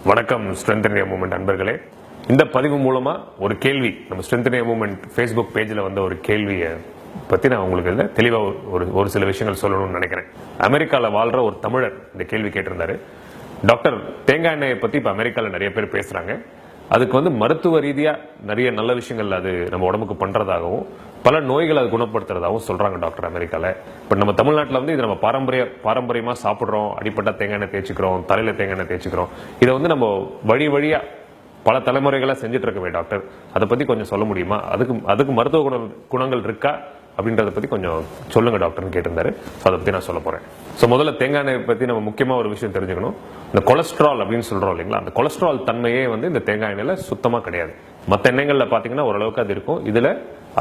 வணக்கம் strength India movement அன்பர்களே. இந்த பதிவு மூலமா ஒரு கேள்வி நம்ம ஸ்ட்ரென்த் இந்தியா மூவ்மெண்ட் ஃபேஸ்புக் பேஜ்ல வந்த ஒரு கேள்வியை பத்தி நான் உங்களுக்கு தெளிவா ஒரு சில விஷயங்கள் சொல்லணும்னு நினைக்கிறேன். அமெரிக்கால வாழ்ற ஒரு தமிழர் இந்த கேள்வி கேட்டிருந்தாரு. டாக்டர், தேங்காய் எண்ணெயை பத்தி இப்ப அமெரிக்கால நிறைய பேர் பேசுறாங்க. அதுக்கு மருத்துவ ரீதியா நிறைய நல்ல விஷயங்கள் அது நம்ம உடம்புக்கு பண்றதாகவும் பல நோய்களை அது குணப்படுத்துறதாகவும் சொல்றாங்க டாக்டர் அமெரிக்கால. பட் நம்ம தமிழ்நாட்டில் இது நம்ம பாரம்பரியமா சாப்பிடுறோம். அடிப்பட்ட தேங்காய் எண்ணெய் தேய்ச்சிக்கிறோம், தலையில தேங்காய் எண்ணெய் தேய்ச்சிக்கிறோம். இதை நம்ம வழியா பல தலைமுறைகளா செஞ்சுட்டு இருக்கவே டாக்டர், அதை பத்தி கொஞ்சம் சொல்ல முடியுமா? அதுக்கு மருத்துவ குணங்கள் இருக்கா அப்படின்றத பத்தி கொஞ்சம் சொல்லுங்க டாக்டர்னு கேட்டிருந்தாரு. அதை பத்தி நான் சொல்ல போறேன். முதல்ல தேங்காய் எண்ணெய் பத்தி நம்ம முக்கியமா ஒரு விஷயம் தெரிஞ்சுக்கணும். இந்த கொலஸ்ட்ரால் அப்படின்னு சொல்றோம் இல்லைங்களா, அந்த கொலஸ்ட்ரால் தன்மையே இந்த தேங்காய் எண்ணெயில சுத்தமா கிடையாது. மற்ற எண்ணெய்கள்ல பாத்தீங்கன்னா ஓரளவுக்கு அது இருக்கும், இதுல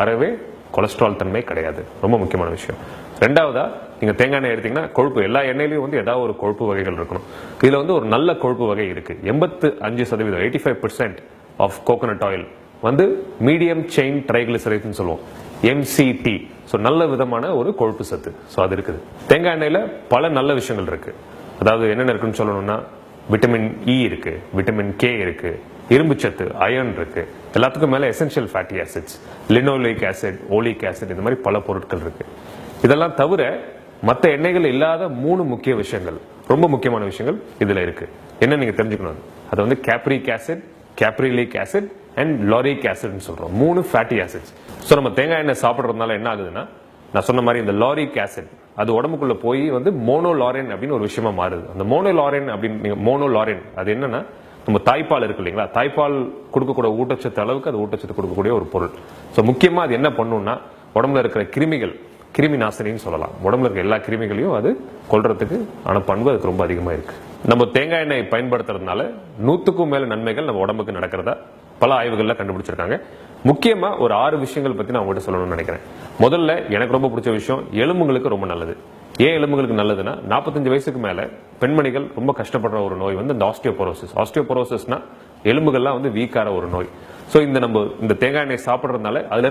அறவே கொலஸ்ட்ரால் தன்மை கிடையாது. ரொம்ப முக்கியமான விஷயம். ரெண்டாவதா, நீங்க தேங்காய் எண்ணெய் எடுத்தீங்கன்னா கொழுப்பு, எல்லா எண்ணெயிலையும் ஏதாவது ஒரு கொழுப்பு வகைகள் இருக்கணும். இதுல ஒரு நல்ல கொழுப்பு வகை இருக்கு. 85% 85% of coconut oil medium chain triglycerides சொல்லுவோம், MCT. நல்ல விதமான ஒரு கொழுப்பு சத்து அது இருக்குது. தேங்காய் எண்ணெயில பல நல்ல விஷயங்கள் இருக்கு. அதாவது என்னென்ன இருக்குன்னு சொல்லணும்னா, விட்டமின் E இருக்கு, விட்டமின் K இருக்கு, இரும்பு சத்து, அயர்ன் இருக்கு. எல்லாத்துக்கும் மேல essential fatty acids, linoleic acid, oleic acid, இந்த மாதிரி பல பொருட்கள் இருக்கு. இதெல்லாம் தவிர மற்ற எண்ணெய்கள் இல்லாத 3 முக்கிய விஷயங்கள், ரொம்ப முக்கியமான விஷயங்கள் இதுல இருக்கு. என்ன நீங்க தெரிஞ்சுக்கணும், அது capric acid, caprylic acid and lauric acid சொல்றோம். 3 ஃபேட்டி ஆசிட்ஸ். நம்ம தேங்காய் எண்ணெய் சாப்பிடுறதுனால என்ன ஆகுதுன்னா, நான் சொன்ன மாதிரி இந்த லாரிக் ஆசிட் அது உடம்புக்குள்ள போய் மோனோலாரின் அப்படின்னு ஒரு விஷயமா மாறுது. அந்த மோனோலாரின் அது என்னன்னா, நம்ம தாய்ப்பால் இருக்கு இல்லைங்களா, தாய்ப்பால் கொடுக்கக்கூடிய ஊட்டச்சத்து அளவுக்கு அது ஊட்டச்சத்து கொடுக்கக்கூடிய ஒரு பொருள். முக்கியமா அது என்ன பண்ணும்னா, உடம்புல இருக்கிற கிருமிகள், கிருமி நாசினின்னு சொல்லலாம், உடம்புல இருக்க எல்லா கிருமிகளையும் அது கொல்றதுக்கு ஆன பண்பு அதுக்கு ரொம்ப அதிகமா இருக்கு. நம்ம தேங்காய் எண்ணெய் பயன்படுத்துறதுனால 100க்கும் மேல நன்மைகள் நம்ம உடம்புக்கு நடக்கிறதா பல ஆய்வுகள்ல கண்டுபிடிச்சிருக்காங்க. முக்கியமா ஒரு 6 விஷயங்கள் பத்தி நான் உங்கள்கிட்ட சொல்லணும்னு நினைக்கிறேன். முதல்ல எனக்கு ரொம்ப பிடிச்ச விஷயம், எலும்புகளுக்கு ரொம்ப நல்லது. ஏன் எலும்புகளுக்கு நல்லதுன்னா, 45 வயசுக்கு மேல பெண்மணிகள் ரொம்ப கஷ்டப்படுற ஒரு நோய் இந்த ஆஸ்டியோபோரோசிஸ். ஆஸ்டியோபோரோசிஸ்னா எலும்புகள்லாம் வீக்கார ஒரு நோய். இந்த தேங்காய் எண்ணெய் சாப்பிடுறதுனால அதுல